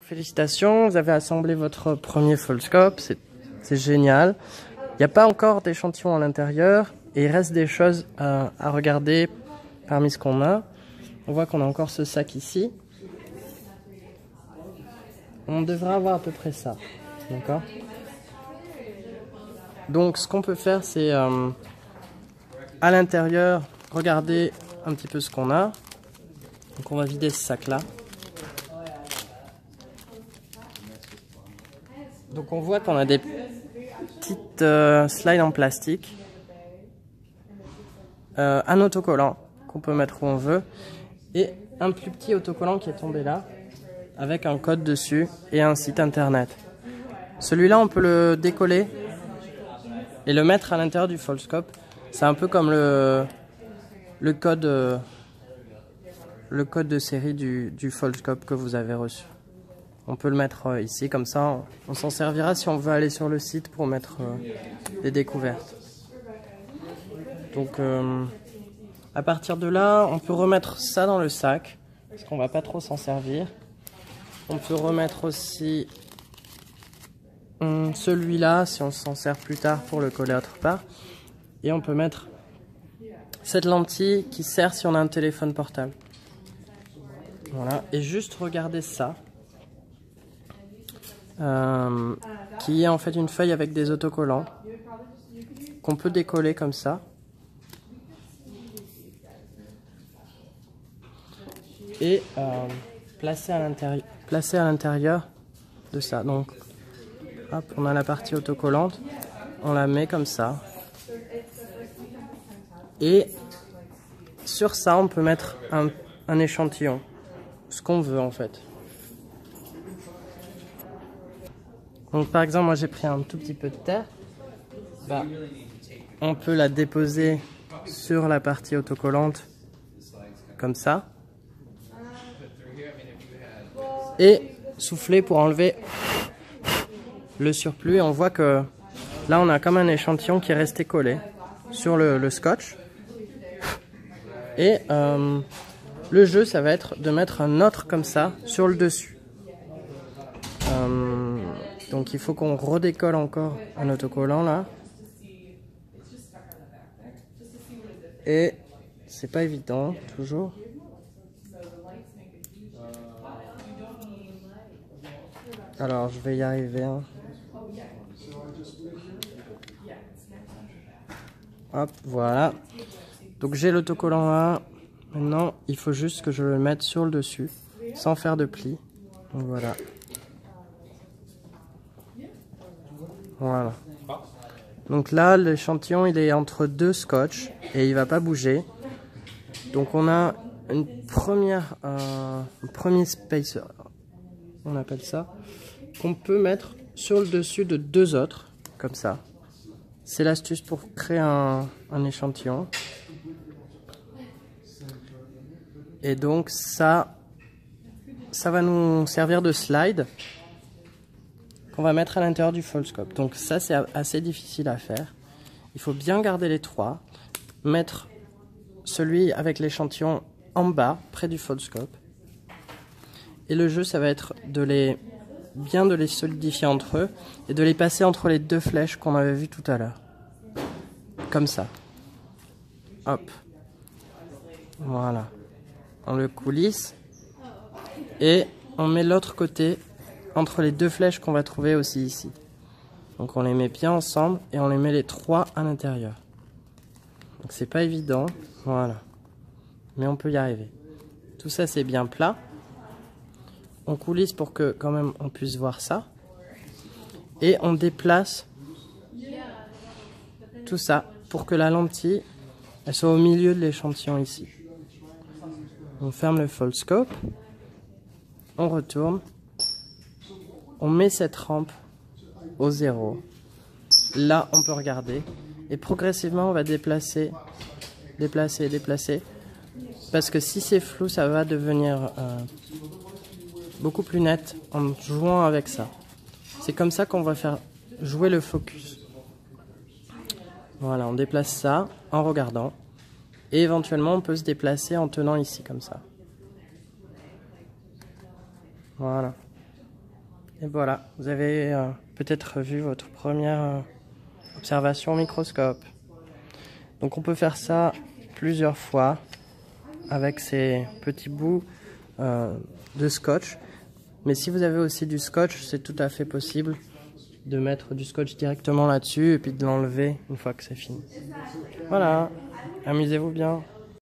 félicitations, vous avez assemblé votre premier Foldscope, c'est génial. Il n'y a pas encore d'échantillon à l'intérieur et il reste des choses à regarder parmi ce qu'on a. On voit qu'on a encore ce sac ici. On devrait avoir à peu près ça, d'accord? Donc ce qu'on peut faire, c'est à l'intérieur, regarder un petit peu ce qu'on a. Donc on va vider ce sac là. Donc on voit qu'on a des petites slides en plastique, un autocollant qu'on peut mettre où on veut et un plus petit autocollant qui est tombé là avec un code dessus et un site internet. Celui-là on peut le décoller et le mettre à l'intérieur du Foldscope. C'est un peu comme le code de série du Foldscope que vous avez reçu. On peut le mettre ici, comme ça on s'en servira si on veut aller sur le site pour mettre des découvertes. Donc à partir de là, on peut remettre ça dans le sac, parce qu'on va pas trop s'en servir. On peut remettre aussi celui-là, si on s'en sert plus tard pour le coller autre part. Et on peut mettre cette lentille qui sert si on a un téléphone portable. Voilà, et juste regarder ça. Qui est en fait une feuille avec des autocollants qu'on peut décoller comme ça et placer à l'intérieur de ça. Donc hop, on a la partie autocollante, on la met comme ça et sur ça on peut mettre un échantillon, ce qu'on veut en fait. Donc par exemple, moi j'ai pris un tout petit peu de terre. On peut la déposer sur la partie autocollante, comme ça. Et souffler pour enlever le surplus. Et on voit que là on a comme un échantillon qui est resté collé sur le scotch. Et le jeu, ça va être de mettre un autre comme ça sur le dessus. Donc il faut qu'on redécolle encore un autocollant là. Et c'est pas évident toujours. Alors je vais y arriver. Hein. Hop, voilà. Donc j'ai l'autocollant là. Maintenant il faut juste que je le mette sur le dessus sans faire de pli. Donc voilà. Voilà. Donc là, l'échantillon, il est entre deux scotch et il va pas bouger. Donc on a un premier spacer, on appelle ça, qu'on peut mettre sur le dessus de deux autres, comme ça. C'est l'astuce pour créer un échantillon. Et donc ça va nous servir de slide. On va mettre à l'intérieur du Foldscope. Donc ça c'est assez difficile à faire. Il faut bien garder les trois, mettre celui avec l'échantillon en bas, près du Foldscope. Et le jeu, ça va être bien de les solidifier entre eux et de les passer entre les deux flèches qu'on avait vues tout à l'heure. Comme ça. Hop. Voilà. On le coulisse et on met l'autre côté entre les deux flèches qu'on va trouver aussi ici. Donc on les met bien ensemble et on les met les trois à l'intérieur. Donc c'est pas évident, voilà. Mais on peut y arriver. Tout ça c'est bien plat. On coulisse pour que quand même on puisse voir ça. Et on déplace tout ça pour que la lentille elle soit au milieu de l'échantillon ici. On ferme le Foldscope. On retourne. On met cette rampe au 0. Là, on peut regarder. Et progressivement, on va déplacer. Parce que si c'est flou, ça va devenir beaucoup plus net en jouant avec ça. C'est comme ça qu'on va faire jouer le focus. Voilà, on déplace ça en regardant. Et éventuellement, on peut se déplacer en tenant ici, comme ça. Voilà. Et voilà, vous avez peut-être vu votre première observation au microscope. Donc on peut faire ça plusieurs fois avec ces petits bouts de scotch. Mais si vous avez aussi du scotch, c'est tout à fait possible de mettre du scotch directement là-dessus et puis de l'enlever une fois que c'est fini. Voilà, amusez-vous bien.